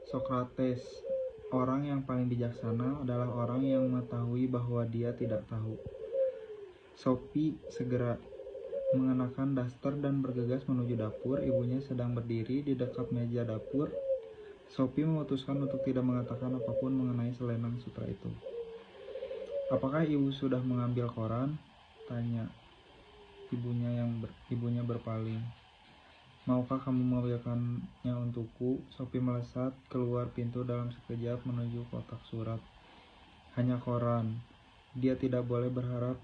Sokrates, orang yang paling bijaksana adalah orang yang mengetahui bahwa dia tidak tahu. Sophie segera mengenakan daster dan bergegas menuju dapur. Ibunya sedang berdiri di dekat meja dapur. Sophie memutuskan untuk tidak mengatakan apapun mengenai selendang sutra itu. "Apakah ibu sudah mengambil koran?" tanya ibunya berpaling. "Maukah kamu mengambilkannya untukku?" Sophie melesat keluar pintu dalam sekejap menuju kotak surat. Hanya koran. Dia tidak boleh berharap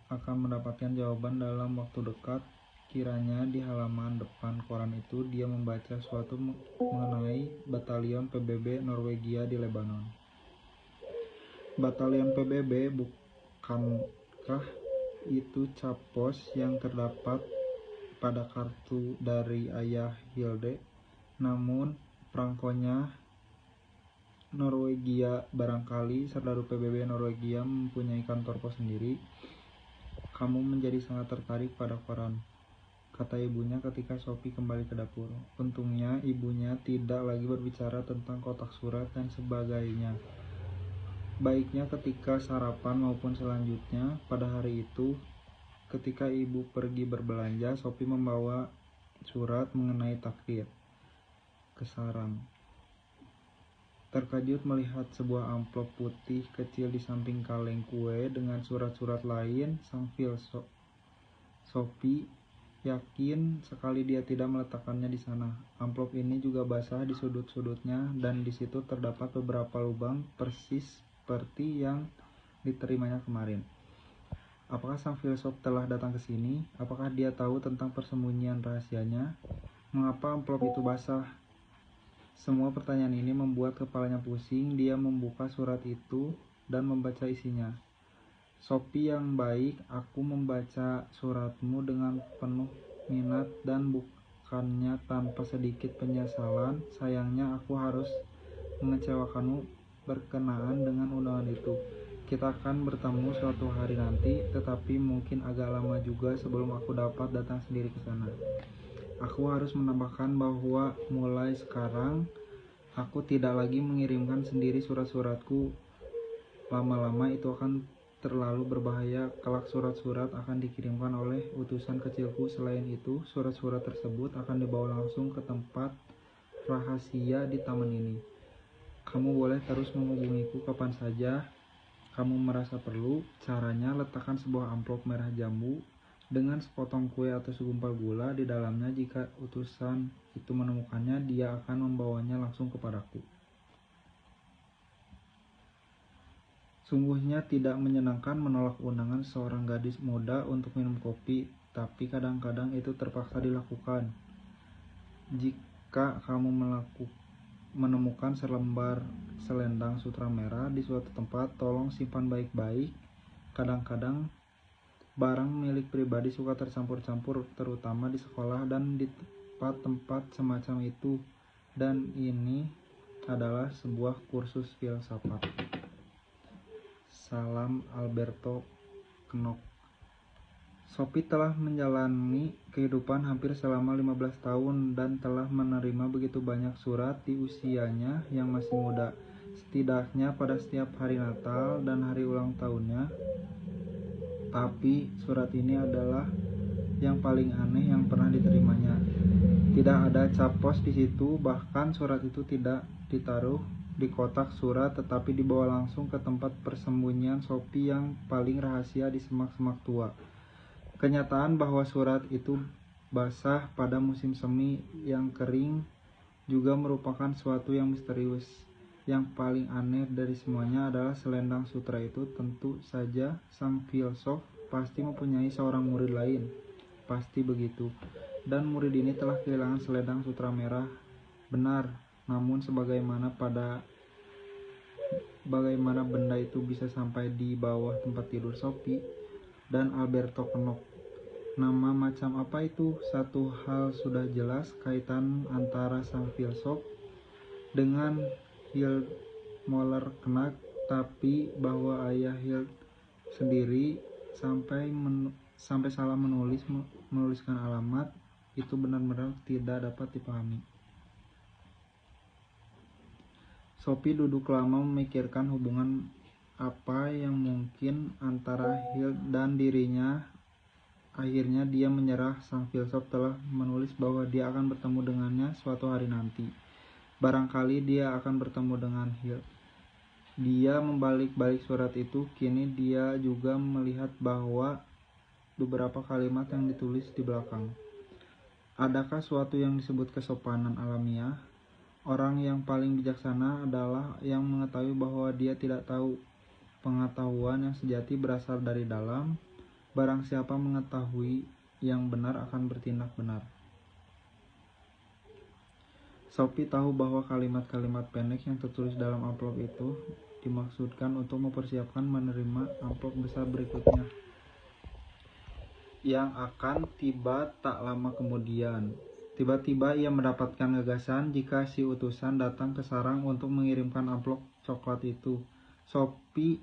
akan mendapatkan jawaban dalam waktu dekat. Kiranya di halaman depan koran itu dia membaca sesuatu mengenai batalion PBB Norwegia di Lebanon. Batalion PBB, bukankah itu cap pos yang terdapat pada kartu dari ayah Hilde? Namun perangkonya Norwegia, barangkali serdadu PBB Norwegia mempunyai kantor pos sendiri. "Kamu menjadi sangat tertarik pada koran," kata ibunya ketika Sophie kembali ke dapur. Untungnya ibunya tidak lagi berbicara tentang kotak surat dan sebagainya. Baiknya ketika sarapan maupun selanjutnya. Pada hari itu, ketika ibu pergi berbelanja, Sophie membawa surat mengenai takdir ke sarang. Terkejut melihat sebuah amplop putih kecil di samping kaleng kue dengan surat-surat lain, sang filsuf Sophie yakin sekali dia tidak meletakkannya di sana. Amplop ini juga basah di sudut-sudutnya dan di situ terdapat beberapa lubang persis seperti yang diterimanya kemarin. Apakah sang filsuf telah datang ke sini? Apakah dia tahu tentang persembunyian rahasianya? Mengapa amplop itu basah? Semua pertanyaan ini membuat kepalanya pusing. Dia membuka surat itu dan membaca isinya. "Sophie yang baik, aku membaca suratmu dengan penuh minat dan bukannya tanpa sedikit penyesalan. Sayangnya aku harus mengecewakanmu berkenaan dengan undangan itu. Kita akan bertemu suatu hari nanti, tetapi mungkin agak lama juga sebelum aku dapat datang sendiri ke sana. Aku harus menambahkan bahwa mulai sekarang aku tidak lagi mengirimkan sendiri surat-suratku. Lama-lama itu akan terlalu berbahaya. Kelak surat-surat akan dikirimkan oleh utusan kecilku. Selain itu, surat-surat tersebut akan dibawa langsung ke tempat rahasia di taman ini. Kamu boleh terus menghubungiku kapan saja kamu merasa perlu. Caranya, letakkan sebuah amplop merah jambu dengan sepotong kue atau segumpal gula di dalamnya. Jika utusan itu menemukannya, dia akan membawanya langsung kepadaku." Sungguhnya tidak menyenangkan menolak undangan seorang gadis muda untuk minum kopi, tapi kadang-kadang itu terpaksa dilakukan. Jika kamu menemukan selembar selendang sutra merah di suatu tempat, tolong simpan baik-baik. Kadang-kadang barang milik pribadi suka tercampur-campur, terutama di sekolah dan di tempat-tempat semacam itu. Dan ini adalah sebuah kursus filsafat. Salam, Alberto Knopf. Sophie telah menjalani kehidupan hampir selama 15 tahun dan telah menerima begitu banyak surat di usianya yang masih muda. Setidaknya pada setiap hari Natal dan hari ulang tahunnya. Tapi surat ini adalah yang paling aneh yang pernah diterimanya. Tidak ada cap pos di situ, bahkan surat itu tidak ditaruh di kotak surat tetapi dibawa langsung ke tempat persembunyian Sophie yang paling rahasia di semak-semak tua. Kenyataan bahwa surat itu basah pada musim semi yang kering juga merupakan suatu yang misterius. Yang paling aneh dari semuanya adalah selendang sutra itu. Tentu saja sang filsuf pasti mempunyai seorang murid lain. Pasti begitu. Dan murid ini telah kehilangan selendang sutra merah. Benar, namun bagaimana benda itu bisa sampai di bawah tempat tidur Sophie dan Alberto Knopf? Nama macam apa itu? Satu hal sudah jelas, kaitan antara sang filsuf dengan Hild Moller Knack, tapi bahwa ayah Hild sendiri sampai salah menuliskan alamat itu benar-benar tidak dapat dipahami. Sophie duduk lama memikirkan hubungan apa yang mungkin antara Hill dan dirinya. Akhirnya dia menyerah. Sang filsuf telah menulis bahwa dia akan bertemu dengannya suatu hari nanti. Barangkali dia akan bertemu dengan Hill. Dia membalik-balik surat itu. Kini dia juga melihat bahwa beberapa kalimat yang ditulis di belakang. Adakah suatu yang disebut kesopanan alamiah? Orang yang paling bijaksana adalah yang mengetahui bahwa dia tidak tahu. Pengetahuan yang sejati berasal dari dalam. Barang siapa mengetahui yang benar akan bertindak benar. Sophie tahu bahwa kalimat-kalimat pendek yang tertulis dalam amplop itu dimaksudkan untuk mempersiapkan menerima amplop besar berikutnya yang akan tiba tak lama kemudian. Tiba-tiba ia mendapatkan gagasan jika si utusan datang ke sarang untuk mengirimkan amplop coklat itu. Sophie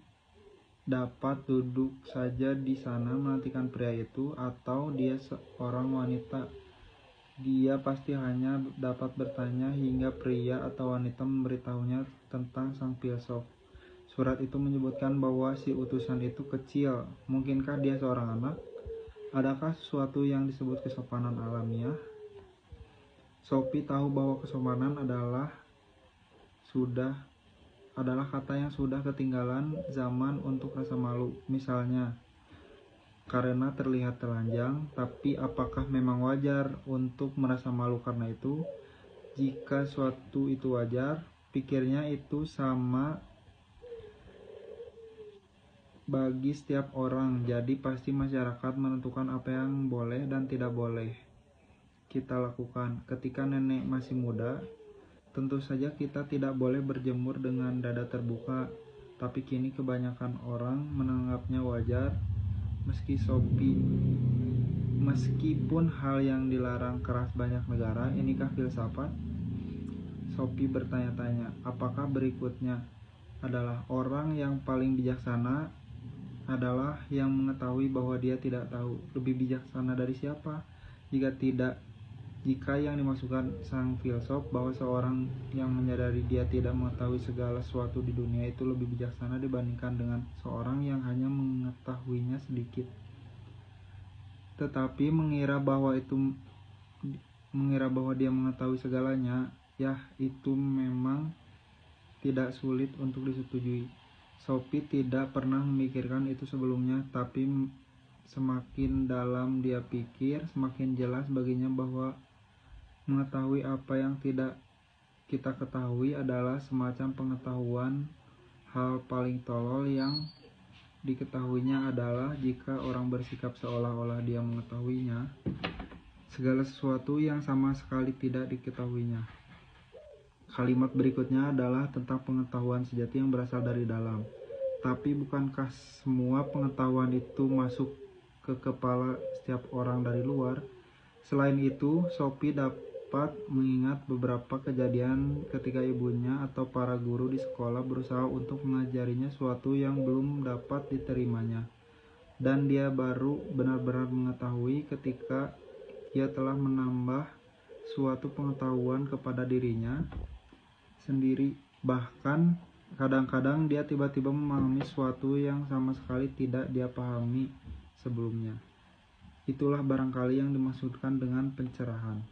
dapat duduk saja di sana menantikan pria itu, atau dia seorang wanita. Dia pasti hanya dapat bertanya hingga pria atau wanita memberitahunya tentang sang filsuf. Surat itu menyebutkan bahwa si utusan itu kecil. Mungkinkah dia seorang anak? Adakah sesuatu yang disebut kesopanan alamiah? Sophie tahu bahwa kesopanan adalah kata yang sudah ketinggalan zaman untuk rasa malu. Misalnya, karena terlihat telanjang, tapi apakah memang wajar untuk merasa malu karena itu? Jika suatu itu wajar, pikirnya itu sama bagi setiap orang. Jadi pasti masyarakat menentukan apa yang boleh dan tidak boleh kita lakukan. Ketika nenek masih muda, tentu saja kita tidak boleh berjemur dengan dada terbuka, tapi kini kebanyakan orang menganggapnya wajar. Meskipun hal yang dilarang keras banyak negara. Inikah filsafat? Sophie bertanya-tanya. Apakah berikutnya adalah orang yang paling bijaksana adalah yang mengetahui bahwa dia tidak tahu? Lebih bijaksana dari siapa? Jika yang dimaksudkan sang filsuf bahwa seorang yang menyadari dia tidak mengetahui segala sesuatu di dunia itu lebih bijaksana dibandingkan dengan seorang yang hanya mengetahuinya sedikit. Tetapi mengira bahwa dia mengetahui segalanya, itu memang tidak sulit untuk disetujui. Sophie tidak pernah memikirkan itu sebelumnya, tapi semakin dalam dia pikir, semakin jelas baginya bahwa mengetahui apa yang tidak kita ketahui adalah semacam pengetahuan. Hal paling tolol yang diketahuinya adalah jika orang bersikap seolah-olah dia mengetahuinya segala sesuatu yang sama sekali tidak diketahuinya. Kalimat berikutnya adalah tentang pengetahuan sejati yang berasal dari dalam. Tapi bukankah semua pengetahuan itu masuk ke kepala setiap orang dari luar? Selain itu, Sophie dapat mengingat beberapa kejadian ketika ibunya atau para guru di sekolah berusaha untuk mengajarinya sesuatu yang belum dapat diterimanya, dan dia baru benar-benar mengetahui ketika ia telah menambah suatu pengetahuan kepada dirinya sendiri. Bahkan kadang-kadang dia tiba-tiba memahami sesuatu yang sama sekali tidak dia pahami sebelumnya. Itulah barangkali yang dimaksudkan dengan pencerahan.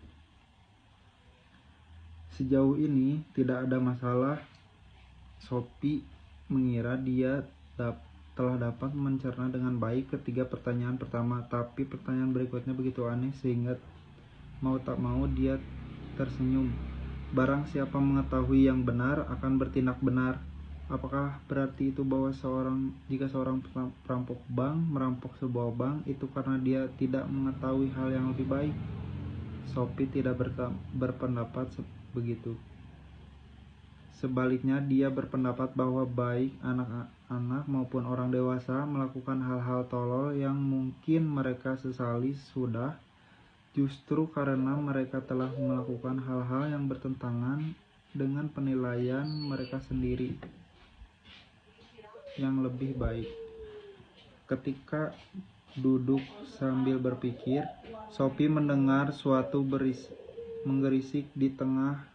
Sejauh ini tidak ada masalah. Sophie mengira dia telah dapat mencerna dengan baik ketiga pertanyaan pertama, tapi pertanyaan berikutnya begitu aneh sehingga mau tak mau dia tersenyum. Barang siapa mengetahui yang benar akan bertindak benar. Apakah berarti itu bahwa jika seorang perampok bank merampok sebuah bank itu karena dia tidak mengetahui hal yang lebih baik? Sophie tidak berpendapat begitu. Sebaliknya, dia berpendapat bahwa baik anak-anak maupun orang dewasa melakukan hal-hal tolol yang mungkin mereka sesali sudah justru karena mereka telah melakukan hal-hal yang bertentangan dengan penilaian mereka sendiri yang lebih baik. Ketika duduk sambil berpikir, Sophie mendengar suatu menggerisik di tengah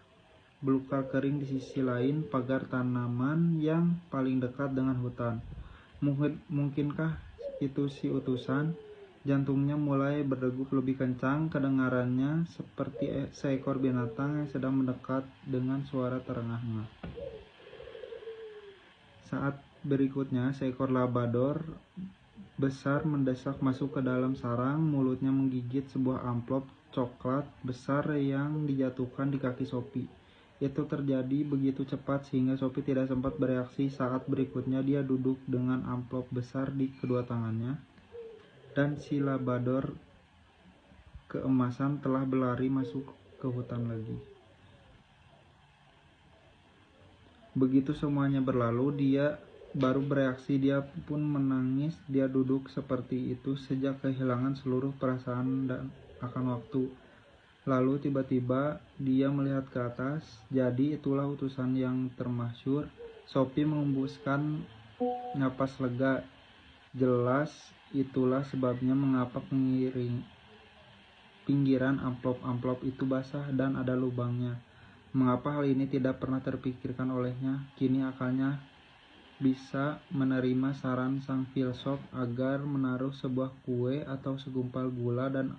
belukar kering di sisi lain pagar tanaman yang paling dekat dengan hutan. Mungkinkah itu si utusan? Jantungnya mulai berdegup lebih kencang, kedengarannya seperti seekor binatang yang sedang mendekat dengan suara terengah-engah. Saat berikutnya, seekor labrador besar mendesak masuk ke dalam sarang, mulutnya menggigit sebuah amplop coklat besar yang dijatuhkan di kaki Sophie. Itu terjadi begitu cepat sehingga Sophie tidak sempat bereaksi. Saat berikutnya dia duduk dengan amplop besar di kedua tangannya, dan si labrador keemasan telah berlari masuk ke hutan lagi. Begitu semuanya berlalu, dia baru bereaksi. Dia pun menangis. Dia duduk seperti itu sejak kehilangan seluruh perasaan dan akan waktu. Lalu tiba-tiba dia melihat ke atas. Jadi itulah utusan yang termasyhur. Sophie mengembuskan napas lega. Jelas itulah sebabnya mengapa pinggiran amplop-amplop itu basah dan ada lubangnya. Mengapa hal ini tidak pernah terpikirkan olehnya? Kini akalnya bisa menerima saran sang filsuf agar menaruh sebuah kue atau segumpal gula dan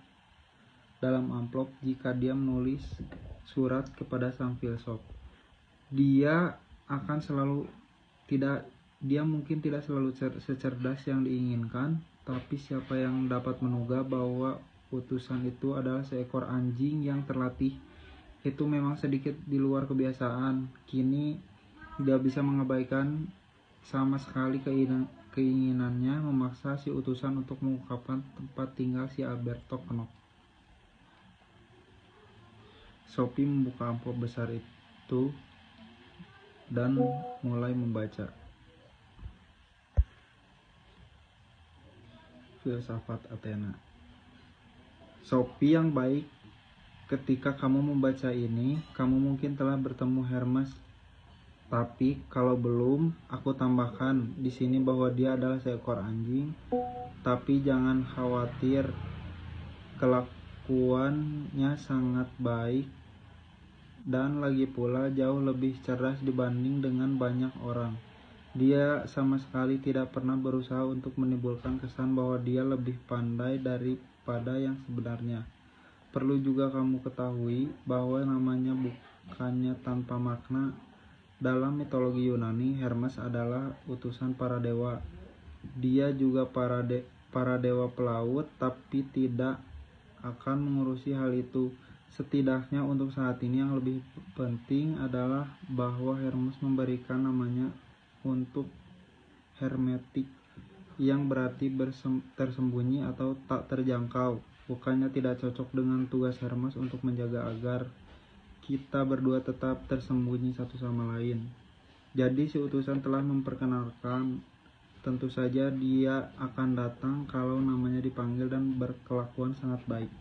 dalam amplop jika dia menulis surat kepada sang filsuf. Dia mungkin tidak selalu secerdas yang diinginkan, tapi siapa yang dapat menduga bahwa utusan itu adalah seekor anjing yang terlatih. Itu memang sedikit di luar kebiasaan. Kini dia bisa mengabaikan sama sekali keinginannya memaksa si utusan untuk mengungkapkan tempat tinggal si Alberto Knopf. Sophie membuka amplop besar itu dan mulai membaca. Filsafat Athena. Sophie yang baik, ketika kamu membaca ini, kamu mungkin telah bertemu Hermes. Tapi kalau belum, aku tambahkan di sini bahwa dia adalah seekor anjing. Tapi jangan khawatir, kelakuannya sangat baik dan lagi pula jauh lebih cerdas dibanding dengan banyak orang. Dia sama sekali tidak pernah berusaha untuk menimbulkan kesan bahwa dia lebih pandai daripada yang sebenarnya. Perlu juga kamu ketahui bahwa namanya bukannya tanpa makna. Dalam mitologi Yunani, Hermes adalah utusan para dewa. Dia juga para dewa pelaut, tapi tidak akan mengurusi hal itu. Setidaknya untuk saat ini yang lebih penting adalah bahwa Hermes memberikan namanya untuk hermetik, yang berarti tersembunyi atau tak terjangkau. Bukannya tidak cocok dengan tugas Hermes untuk menjaga agar kita berdua tetap tersembunyi satu sama lain. Jadi si utusan telah memperkenalkan. Tentu saja dia akan datang kalau namanya dipanggil dan berkelakuan sangat baik.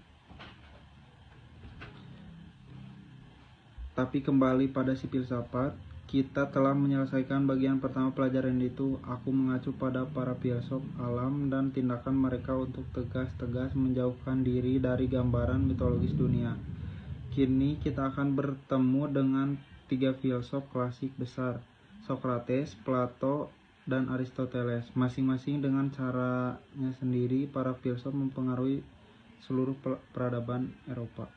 Tapi kembali pada si filsafat, kita telah menyelesaikan bagian pertama pelajaran itu. Aku mengacu pada para filsuf alam dan tindakan mereka untuk tegas-tegas menjauhkan diri dari gambaran mitologis dunia. Kini kita akan bertemu dengan 3 filsuf klasik besar, Socrates, Plato, dan Aristoteles. Masing-masing dengan caranya sendiri, para filsuf mempengaruhi seluruh peradaban Eropa.